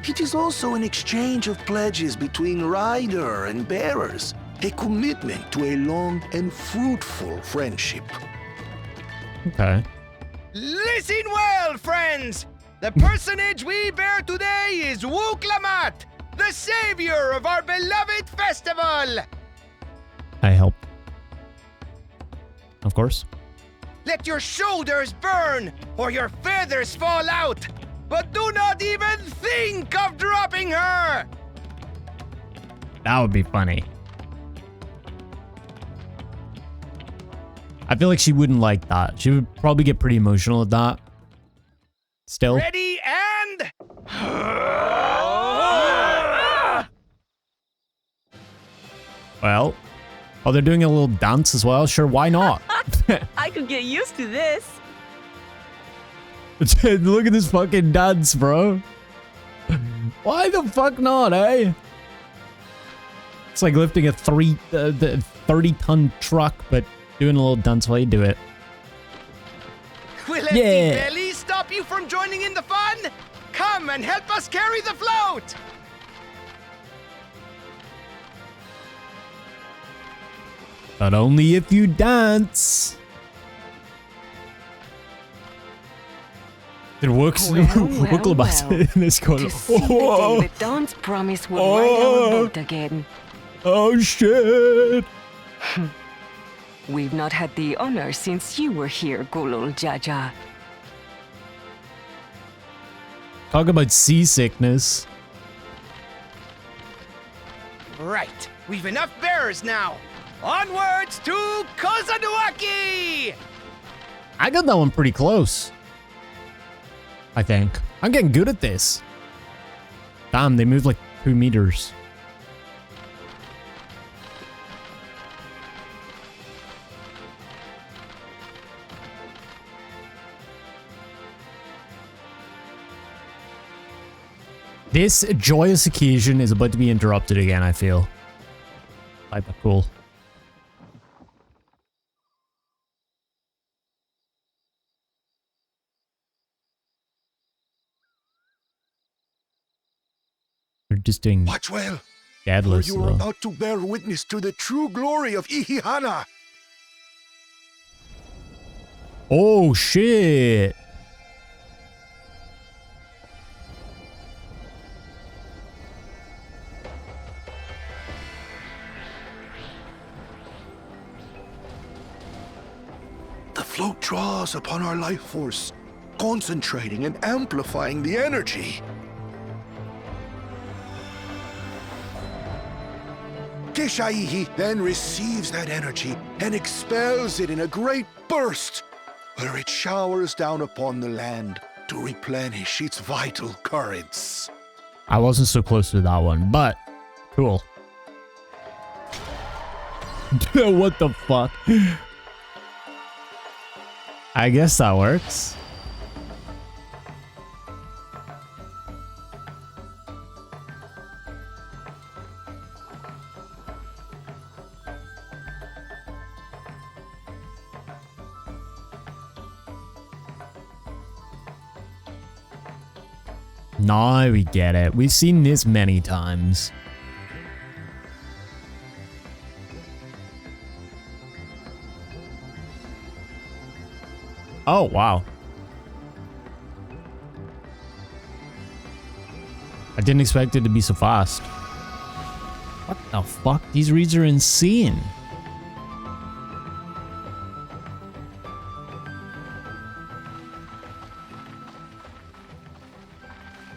It is also an exchange of pledges between rider and bearers, a commitment to a long and fruitful friendship. Okay. Listen well, friends! The personage we bear today is Wuk Lamat, the savior of our beloved festival! I help. Of course. Let your shoulders burn, or your feathers fall out! But do not even think of dropping her! That would be funny. I feel like she wouldn't like that. She would probably get pretty emotional at that. Still. Ready and... Well. Oh, they're doing a little dance as well? Sure, why not? I could get used to this. Look at this fucking dance, bro. Why the fuck not, eh? It's like lifting a 30-ton truck, but doing a little dance while you do it. Will empty belly stop you from joining in the fun? Come and help us carry the float! But only if you dance. It works. This To see the day that Dawn's promise would ride our boat again. Oh shit! We've not had the honor since you were here, Bakool Ja Ja. Talk about seasickness. Right, we've enough bearers now. Onwards to Kozama'uka! I got that one pretty close. I think. I'm getting good at this. Damn, they moved like 2 meters. This joyous occasion is about to be interrupted again, I feel. By Bakool. They're just doing Watch well. deadlifts, You are though. about to bear witness to the true glory of Ihihana. Oh shit! The float draws upon our life force, concentrating and amplifying the energy. Kishaihi then receives that energy and expels it in a great burst, where it showers down upon the land to replenish its vital currents. I wasn't so close to that one, but cool. What the fuck? I guess that works. Now we get it. We've seen this many times. Oh, wow. I didn't expect it to be so fast. What the fuck? These reads are insane.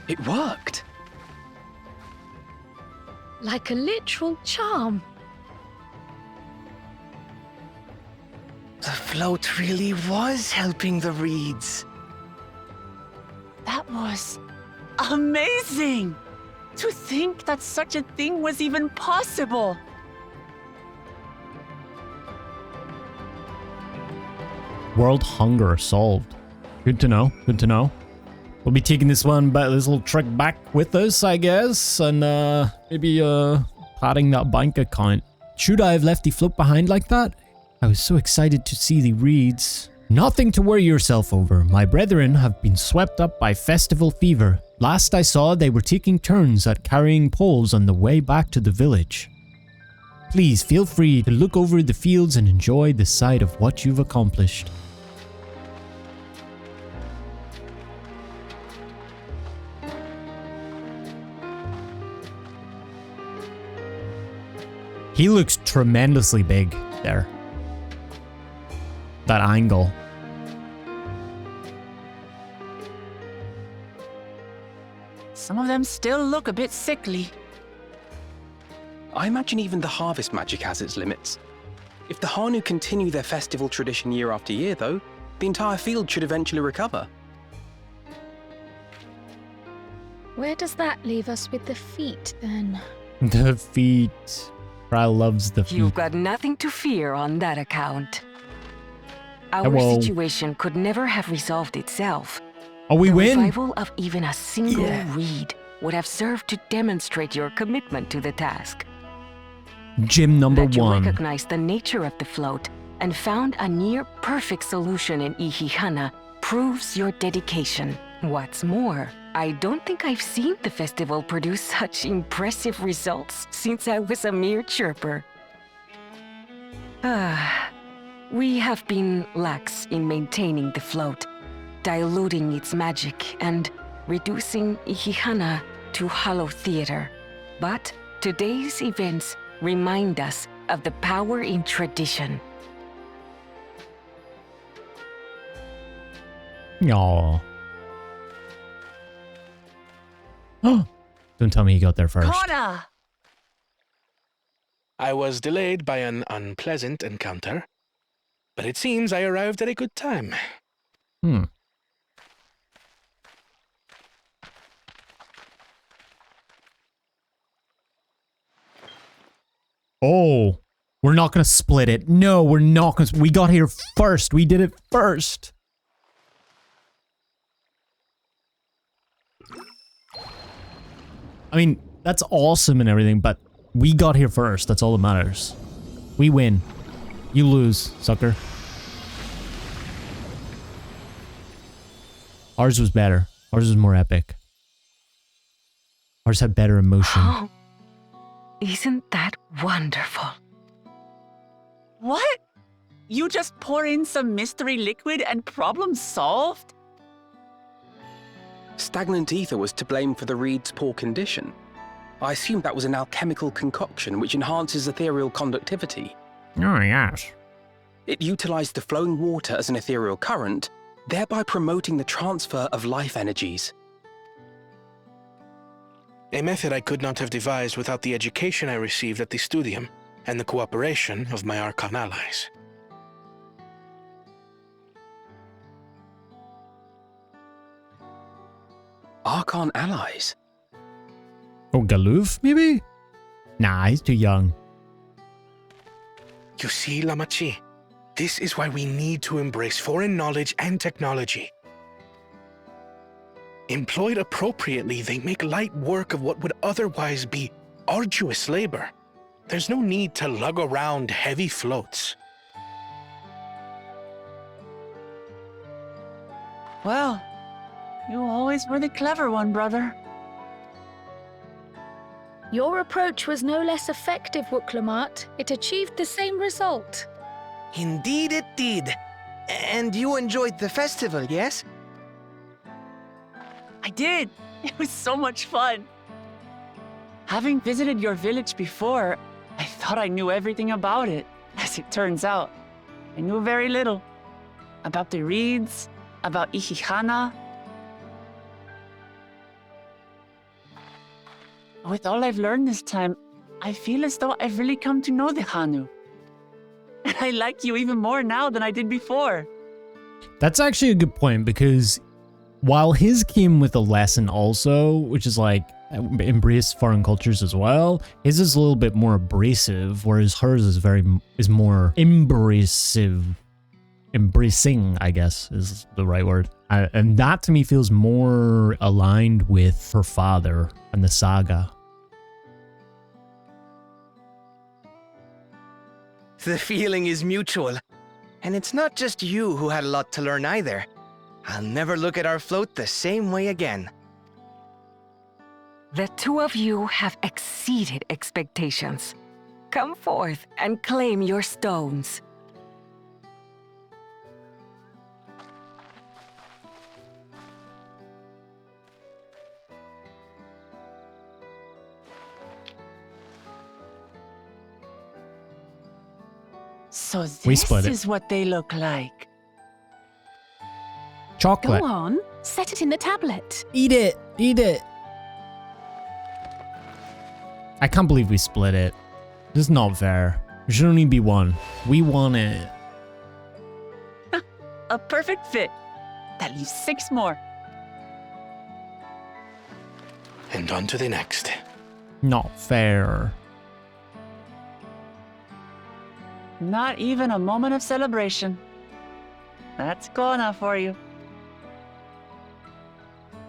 It worked. Like a literal charm. The float really was helping the reeds. That was amazing! To think that such a thing was even possible. World hunger solved. Good to know. Good to know. We'll be taking this little trek back with us, I guess, and maybe padding that bank account. Should I have left the float behind like that? I was so excited to see the reeds. Nothing to worry yourself over. My brethren have been swept up by festival fever. Last I saw, they were taking turns at carrying poles on the way back to the village. Please feel free to look over the fields and enjoy the sight of what you've accomplished. He looks tremendously big there. That angle. Some of them still look a bit sickly. I imagine even the harvest magic has its limits. If the Hanu continue their festival tradition year after year, though, the entire field should eventually recover. Where does that leave us with the feet, then? The feet. Kral loves the feet. You've got nothing to fear on that account. Our situation could never have resolved itself. Oh, we win? The revival of even a single reed would have served to demonstrate your commitment to the task. Gym number That you 1. recognized the nature of the float and found a near-perfect solution in Ihihana proves your dedication. What's more, I don't think I've seen the festival produce such impressive results since I was a mere chirper. We have been lax in maintaining the float, diluting its magic and reducing Ihihana to hollow theater. But today's events remind us of the power in tradition. Aww. Don't tell me he got there first. Kona! I was delayed by an unpleasant encounter, but it seems I arrived at a good time. Oh, we're not gonna split it. No, we're not gonna. We got here first. We did it first. I mean, that's awesome and everything, but we got here first. That's all that matters. We win. You lose, sucker. Ours was better. Ours was more epic. Ours had better emotion. Oh, isn't that wonderful? What? You just pour in some mystery liquid and problem solved? Stagnant ether was to blame for the reed's poor condition. I assumed that was an alchemical concoction which enhances ethereal conductivity. Oh, yes. It utilized the flowing water as an ethereal current, thereby promoting the transfer of life energies. A method I could not have devised without the education I received at the Studium and the cooperation of my Archon allies. Archon allies? Oh, Galuf, maybe? Nah, he's too young. You see, Lamachi, this is why we need to embrace foreign knowledge and technology. Employed appropriately, they make light work of what would otherwise be arduous labor. There's no need to lug around heavy floats. Well, you always were the clever one, brother. Your approach was no less effective, Wuk Lamat. It achieved the same result. Indeed it did. And you enjoyed the festival, yes? I did. It was so much fun. Having visited your village before, I thought I knew everything about it. As it turns out, I knew very little. About the reeds, about Ihihana. With all I've learned this time, I feel as though I've really come to know the Hanu. And I like you even more now than I did before. That's actually a good point, because while his came with a lesson also, which is like embrace foreign cultures as well, his is a little bit more abrasive, whereas hers is more embracing, I guess is the right word. And that to me feels more aligned with her father and the saga. The feeling is mutual. And it's not just you who had a lot to learn either. I'll never look at our float the same way again. The two of you have exceeded expectations. Come forth and claim your stones. So this is what they look like. Chocolate. Go on, set it in the tablet. Eat it. Eat it. I can't believe we split it. This is not fair. There should only be one. We want it. A perfect fit. That leaves 6 more. And on to the next. Not fair. Not even a moment of celebration. That's Kona for you.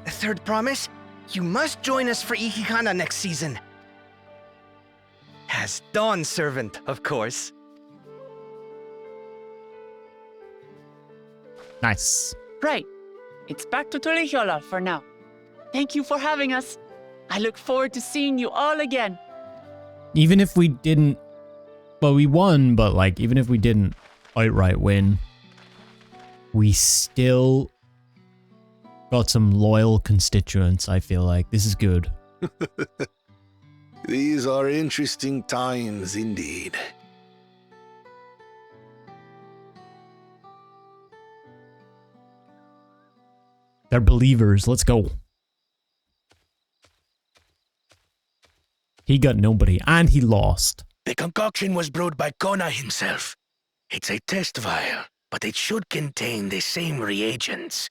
A third promise? You must join us for Ihihana next season. As Dawn Servant, of course. Nice. Right. It's back to Tuliyolal for now. Thank you for having us. I look forward to seeing you all again. Even if we didn't, well, we won, but like, even if we didn't outright win, we still got some loyal constituents, I feel like. This is good. These are interesting times indeed. They're believers. Let's go. He got nobody, and he lost. The concoction was brewed by Kona himself. It's a test vial, but it should contain the same reagents.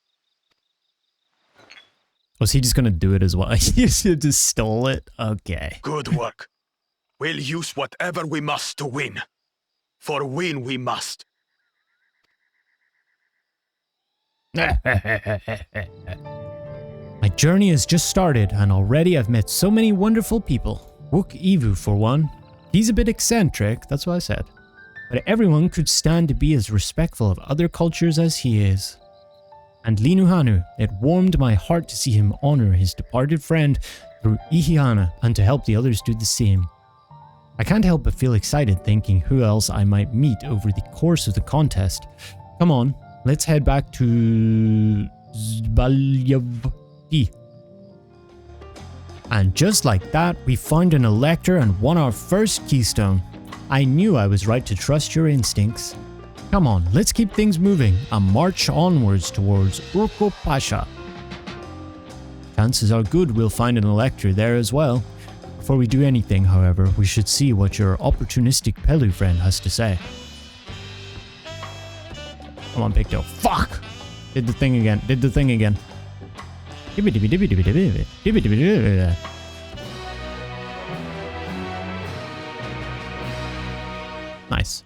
Was he just gonna do it as well? He just stole it? Okay. Good work. We'll use whatever we must to win. For win we must. My journey has just started, and already I've met so many wonderful people. Wuk Evu, for one. He's a bit eccentric, that's what I said. But everyone could stand to be as respectful of other cultures as he is. And Linuhanu, it warmed my heart to see him honor his departed friend through Ihihana and to help the others do the same. I can't help but feel excited thinking who else I might meet over the course of the contest. Come on, let's head back to Zbalyavki. And just like that, we found an elector and won our first keystone. I knew I was right to trust your instincts. Come on, let's keep things moving and march onwards towards Urko Pasha. Chances are good we'll find an elector there as well. Before we do anything, however, we should see what your opportunistic Pelu friend has to say. Come on, Picto. Fuck! Did the thing again. Did the thing again. Nice.